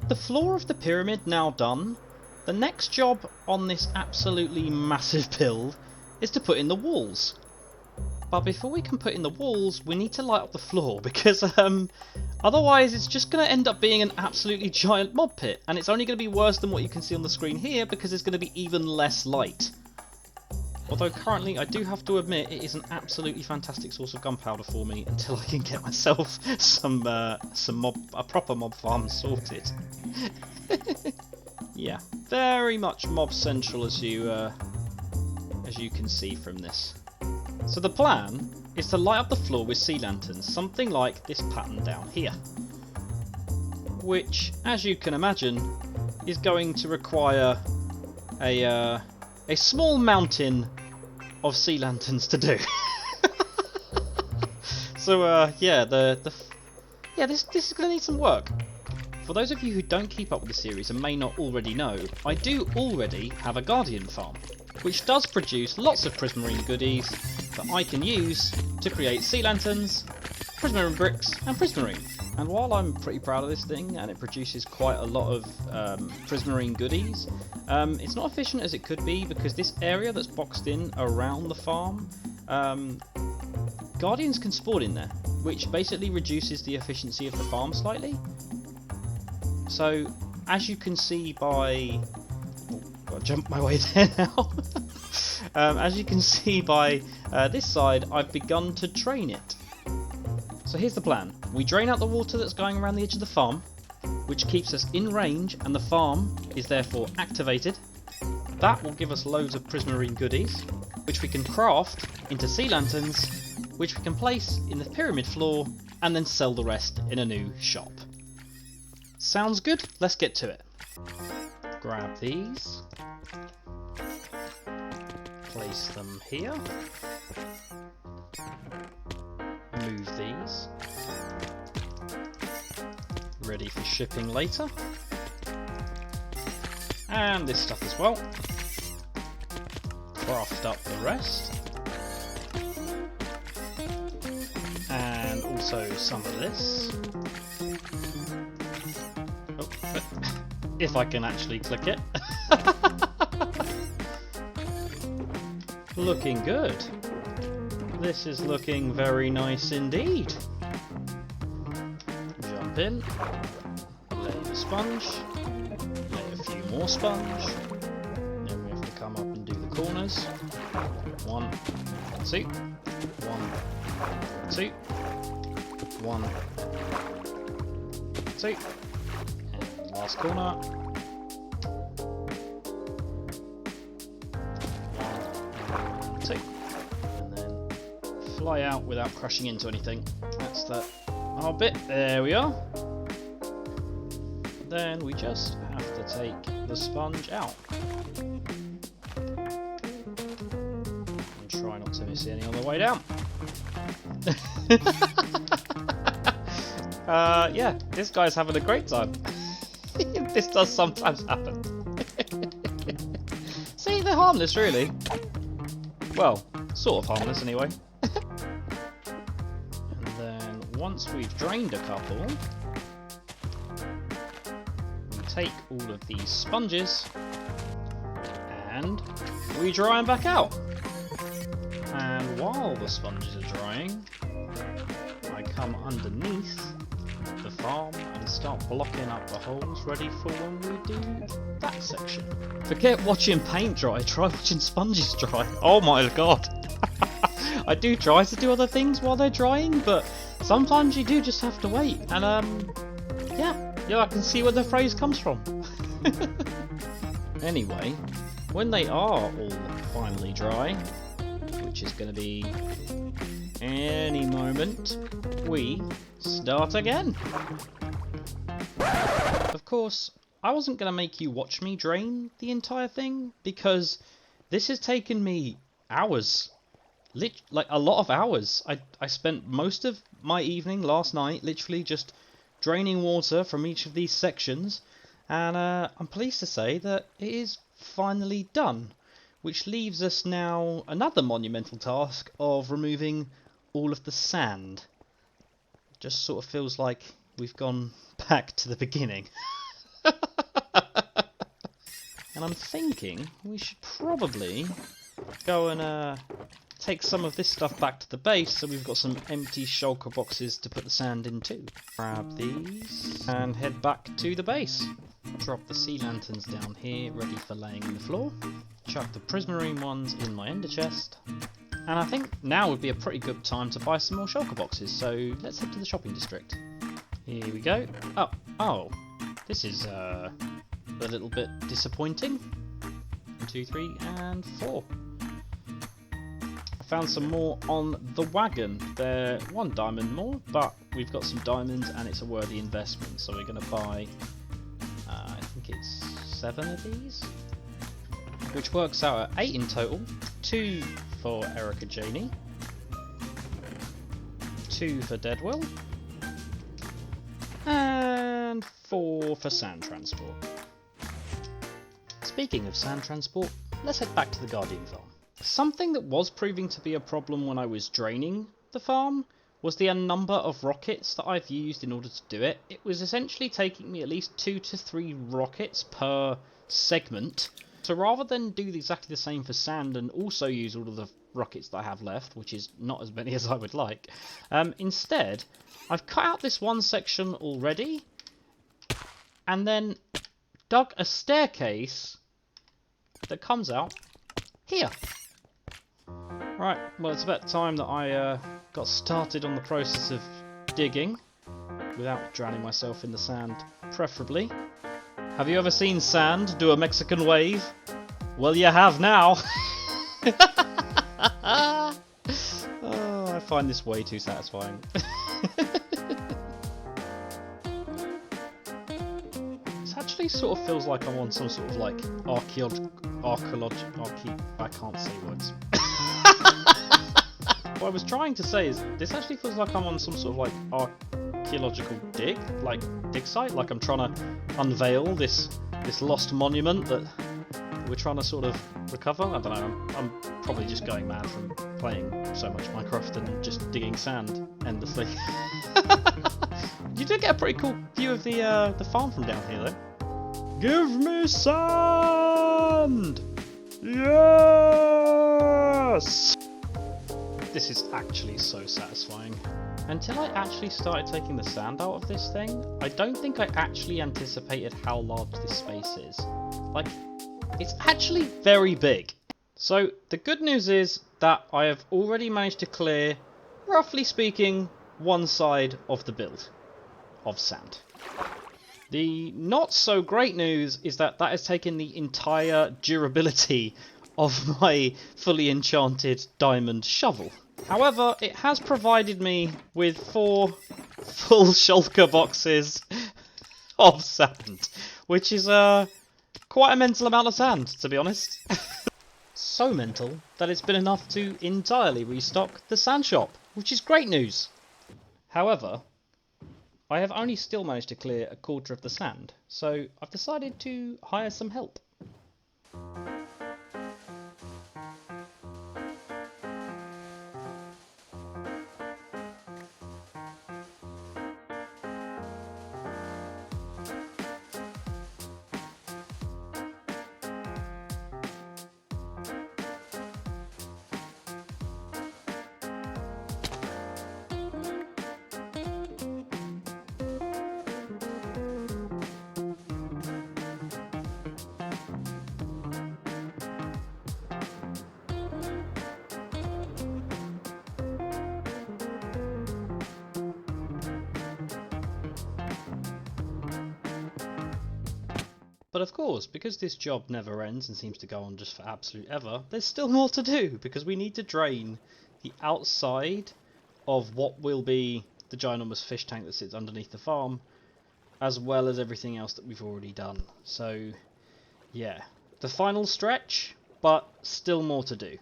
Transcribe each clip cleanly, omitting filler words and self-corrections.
with the floor of the pyramid now done, the next job on this absolutely massive build is to put in the walls. But before we can put in the walls, we need to light up the floor, because otherwise it's just going to end up being an absolutely giant mob pit, and it's only going to be worse than what you can see on the screen here, because there's going to be even less light. Although currently I do have to admit it is an absolutely fantastic source of gunpowder for me until I can get myself a proper mob farm sorted. Yeah, very much mob central as you can see from this. So the plan is to light up the floor with sea lanterns, something like this pattern down here, which, as you can imagine, is going to require a small mountain of sea lanterns to do. So yeah, this is going to need some work. For those of you who don't keep up with the series and may not already know, I do already have a guardian farm, which does produce lots of prismarine goodies that I can use to create sea lanterns, prismarine bricks and prismarine. And while I'm pretty proud of this thing and it produces quite a lot of prismarine goodies, it's not efficient as it could be, because this area that's boxed in around the farm, guardians can spawn in there, which basically reduces the efficiency of the farm slightly. So as you can see by... oh, gotta jump my way there now. As you can see by this side, I've begun to drain it. So here's the plan. We drain out the water that's going around the edge of the farm, which keeps us in range, and the farm is therefore activated. That will give us loads of prismarine goodies, which we can craft into sea lanterns, which we can place in the pyramid floor, and then sell the rest in a new shop. Sounds good? Let's get to it. Grab these. Place them here. Move these. Ready for shipping later. And this stuff as well. Craft up the rest. And also some of this. Oh, if I can actually click it. Looking good. This is looking very nice indeed. Jump in, lay the sponge, lay a few more sponge, then we have to come up and do the corners. 1, 2, 1, 2, 1, 2, and last corner. 1, 2. Fly out without crashing into anything. That's the hard bit. There we are. Then we just have to take the sponge out. And try not to miss any on the way down. Yeah, this guy's having a great time. This does sometimes happen. See, they're harmless really. Well, sort of harmless anyway. Once we've drained a couple, we take all of these sponges and we dry them back out. And while the sponges are drying, I come underneath the farm and start blocking up the holes ready for when we do that section. Forget watching paint dry, try watching sponges dry. Oh my god. I do try to do other things while they're drying, but sometimes you do just have to wait, and yeah, I can see where the phrase comes from. Anyway, when they are all finally dry, which is going to be any moment, we start again. Of course, I wasn't going to make you watch me drain the entire thing, because this has taken me hours. Like a lot of hours. I spent most of my evening last night literally just draining water from each of these sections, and I'm pleased to say that it is finally done, which leaves us now another monumental task of removing all of the sand. It just sort of feels like we've gone back to the beginning. And I'm thinking we should probably go and take some of this stuff back to the base, so we've got some empty shulker boxes to put the sand into. Grab these and head back to the base. Drop the sea lanterns down here, ready for laying in the floor. Chuck the prismarine ones in my ender chest. And I think now would be a pretty good time to buy some more shulker boxes, so let's head to the shopping district. Here we go. Oh, this is a little bit disappointing. 1, 2, 3, and 4. I found some more on the wagon. They're 1 diamond more, but we've got some diamonds and it's a worthy investment, so we're going to buy, I think it's 7 of these, which works out at 8 in total. 2 for EricaJaney, 2 for Deadwell, and 4 for sand transport. Speaking of sand transport, let's head back to the Guardian farm. Something that was proving to be a problem when I was draining the farm was the number of rockets that I've used in order to do it. It was essentially taking me at least 2 to 3 rockets per segment. So rather than do exactly the same for sand and also use all of the rockets that I have left, which is not as many as I would like, instead I've cut out this one section already and then dug a staircase that comes out here. Right, well it's about time that I got started on the process of digging without drowning myself in the sand, preferably. Have you ever seen sand do a Mexican wave? Well, you have now. Oh, I find this way too satisfying. This actually sort of feels like I'm on some sort of like I can't say words. What I was trying to say is, this actually feels like I'm on some sort of like archaeological dig site, like I'm trying to unveil this lost monument that we're trying to sort of recover. I don't know, I'm probably just going mad from playing so much Minecraft and just digging sand endlessly. You did get a pretty cool view of the farm from down here though. Give me sand! Yes! This is actually so satisfying. Until I actually started taking the sand out of this thing, I don't think I actually anticipated how large this space is. Like, it's actually very big. So, the good news is that I have already managed to clear, roughly speaking, one side of the build of sand. The not so great news is that that has taken the entire durability of my fully enchanted diamond shovel. However, it has provided me with 4 full shulker boxes of sand, which is quite a mental amount of sand, to be honest. So mental that it's been enough to entirely restock the sand shop, which is great news. However, I have only still managed to clear a quarter of the sand, so I've decided to hire some help. But of course, because this job never ends and seems to go on just for absolute ever, there's still more to do, because we need to drain the outside of what will be the ginormous fish tank that sits underneath the farm, as well as everything else that we've already done. So, yeah, the final stretch, but still more to do.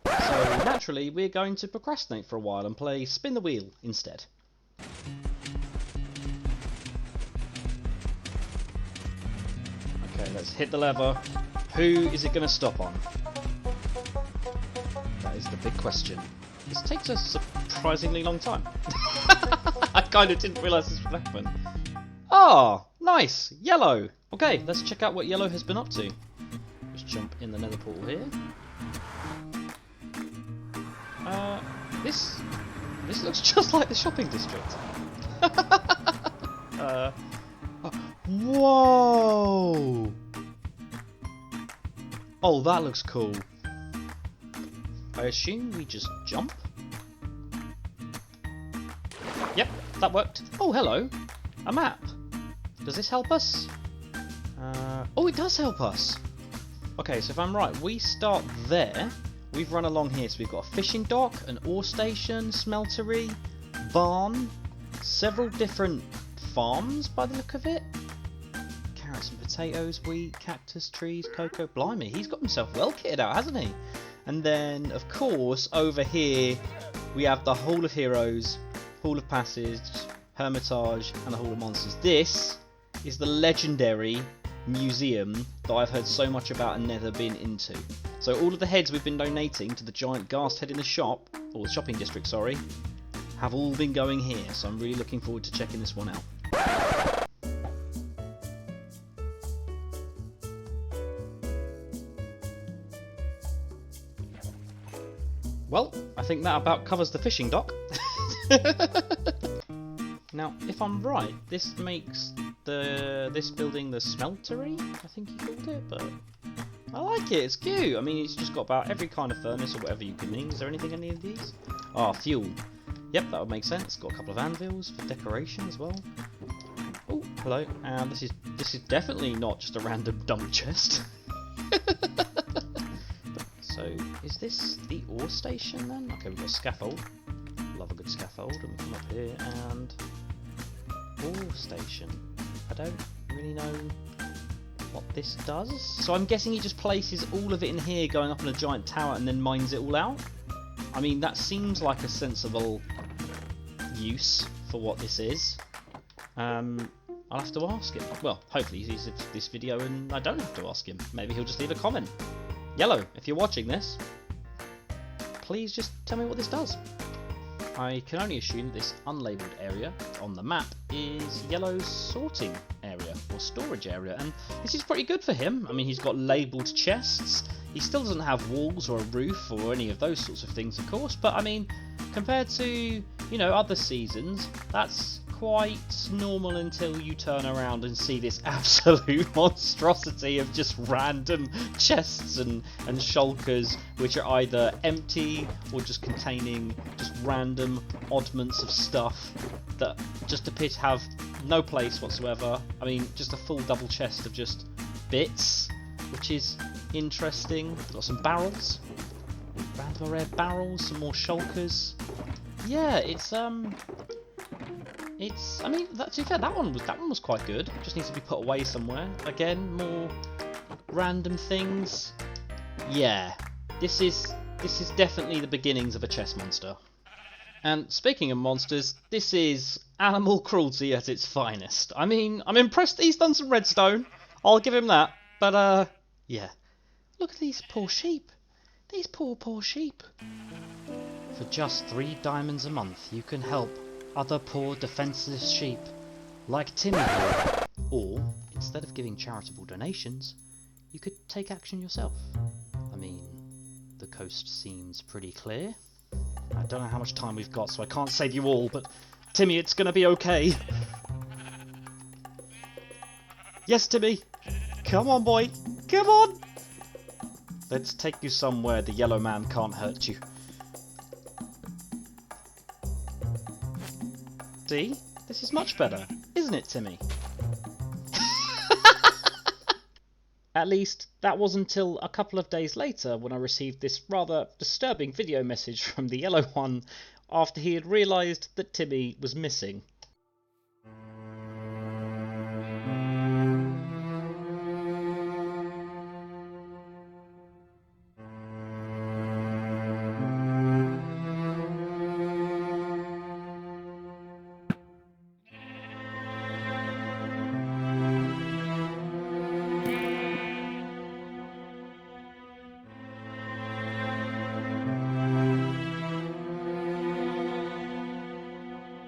So, naturally, we're going to procrastinate for a while and play Spin the Wheel instead. Okay, let's hit the lever. Who is it going to stop on? That is the big question. This takes a surprisingly long time. I kind of didn't realise this would happen. Ah, Nice! Yellow! Okay, let's check out what Yellow has been up to. Just jump in the nether portal here. This looks just like the shopping district. Whoa! Oh, that looks cool. I assume we just jump? Yep, that worked. Oh, hello. A map. Does this help us? Oh, it does help us. Okay, so if I'm right, we start there. We've run along here, so we've got a fishing dock, an ore station, smeltery, barn, several different farms by the look of it. Carrots and potatoes, wheat, cactus, trees, cocoa. Blimey, he's got himself well kitted out, hasn't he? And then, of course, over here we have the Hall of Heroes, Hall of Passage, Hermitage, and the Hall of Monsters. This is the legendary museum that I've heard so much about and never been into. So all of the heads we've been donating to the giant ghast head in the shop, or the shopping district, sorry, have all been going here. So I'm really looking forward to checking this one out. Well, I think that about covers the fishing dock. Now, if I'm right, this makes this building the smeltery, I think he called it, but I like it, it's cute. I mean, it's just got about every kind of furnace or whatever you can need. Is there anything in any of these? Ah, fuel. Yep, that would make sense. Got a couple of anvils for decoration as well. Oh, hello. And this is definitely not just a random dump chest. So, is this the ore station then? Okay, we've got a scaffold. Love a good scaffold. And we come up here and ore station. I don't really know what this does. So I'm guessing he just places all of it in here going up in a giant tower and then mines it all out. I mean, that seems like a sensible use for what this is. I'll have to ask him. Well, hopefully he sees this video and I don't have to ask him. Maybe he'll just leave a comment. Yellow, if you're watching this, please just tell me what this does. I can only assume this unlabelled area on the map is Yellow's sorting area or storage area, and this is pretty good for him. I mean, he's got labelled chests. He still doesn't have walls or a roof or any of those sorts of things, of course, but I mean, compared to, you know, other seasons, that's quite normal until you turn around and see this absolute monstrosity of just random chests and shulkers which are either empty or just containing just random oddments of stuff that just appear to have no place whatsoever. I mean, just a full double chest of just bits, which is interesting. We've got some barrels, random rare barrels, some more shulkers. Yeah, I mean, to be fair, that one was quite good. Just needs to be put away somewhere. Again, more random things. Yeah, this is definitely the beginnings of a chess monster. And speaking of monsters, this is animal cruelty at its finest. I mean, I'm impressed that he's done some redstone. I'll give him that. But yeah, look at these poor sheep. These poor sheep. For just 3 diamonds a month, you can help other poor defenceless sheep like Timmy here. Or, instead of giving charitable donations, you could take action yourself. I mean, the coast seems pretty clear. I don't know how much time we've got, so I can't save you all, but Timmy, it's gonna be okay. Yes, Timmy! Come on, boy! Come on! Let's take you somewhere the yellow man can't hurt you. See? This is much better, isn't it, Timmy? At least, that wasn't until a couple of days later when I received this rather disturbing video message from the yellow one after he had realised that Timmy was missing.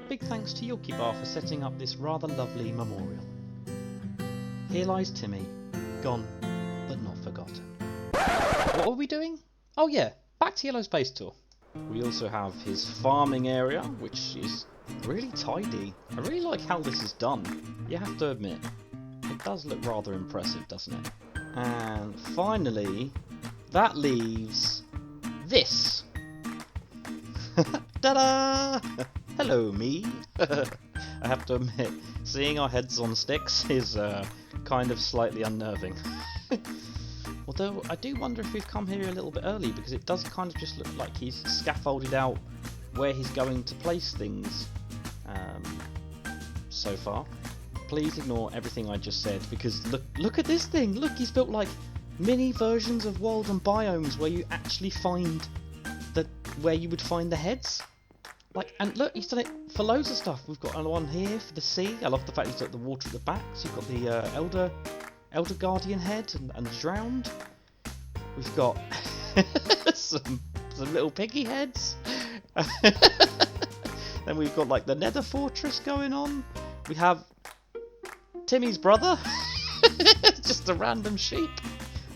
Big thanks to Bar for setting up this rather lovely memorial. Here lies Timmy, gone but not forgotten. What are we doing? Oh yeah, back to Yellow Space Tour. We also have his farming area, which is really tidy. I really like how this is done. You have to admit, it does look rather impressive, doesn't it? And finally, that leaves this. Ta-da! Hello, me. I have to admit, seeing our heads on sticks is kind of slightly unnerving. Although I do wonder if we've come here a little bit early, because it does kind of just look like he's scaffolded out where he's going to place things so far. Please ignore everything I just said, because look at this thing. Look, he's built like mini versions of world and biomes where you actually find where you would find the heads. Like, and look, he's done it for loads of stuff. We've got one here for the sea. I love the fact he's got the water at the back. So you've got the Elder Guardian head and drowned. We've got some little piggy heads. Then we've got like the Nether Fortress going on. We have Timmy's brother, just a random sheep.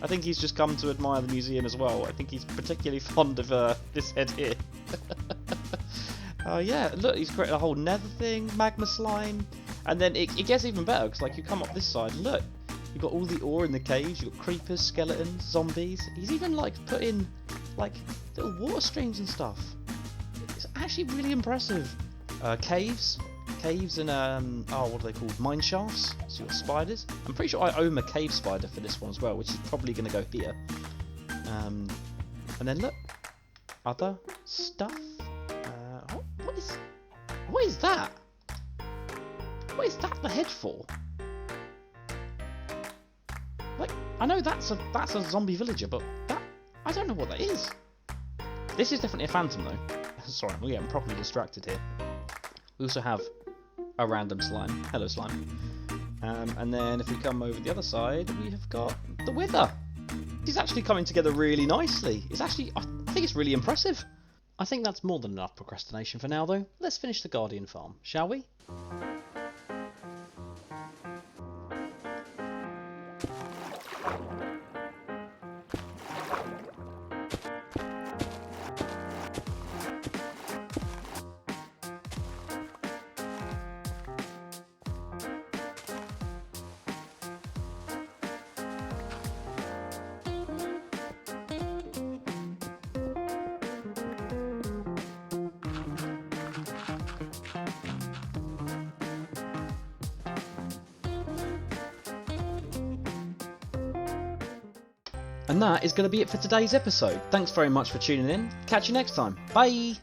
I think he's just come to admire the museum as well. I think he's particularly fond of this head here. Yeah, look, he's created a whole nether thing, magma slime, and then it gets even better, because like you come up this side, look, you've got all the ore in the caves, you've got creepers, skeletons, zombies. He's even like put in like little water streams and stuff. It's actually really impressive. Caves and what are they called? Mine shafts. So you've got spiders. I'm pretty sure I own a cave spider for this one as well, which is probably going to go here. And then look, other stuff. What is that? What is that the head for? Like, I know that's a zombie villager, but I don't know what that is. This is definitely a phantom though. Sorry, we're getting properly distracted here. We also have a random slime. Hello, slime. And then if we come over the other side, we have got the Wither. He's actually coming together really nicely. It's actually, I think it's really impressive. I think that's more than enough procrastination for now though. Let's finish the Guardian farm, shall we? And that is going to be it for today's episode. Thanks very much for tuning in. Catch you next time. Bye!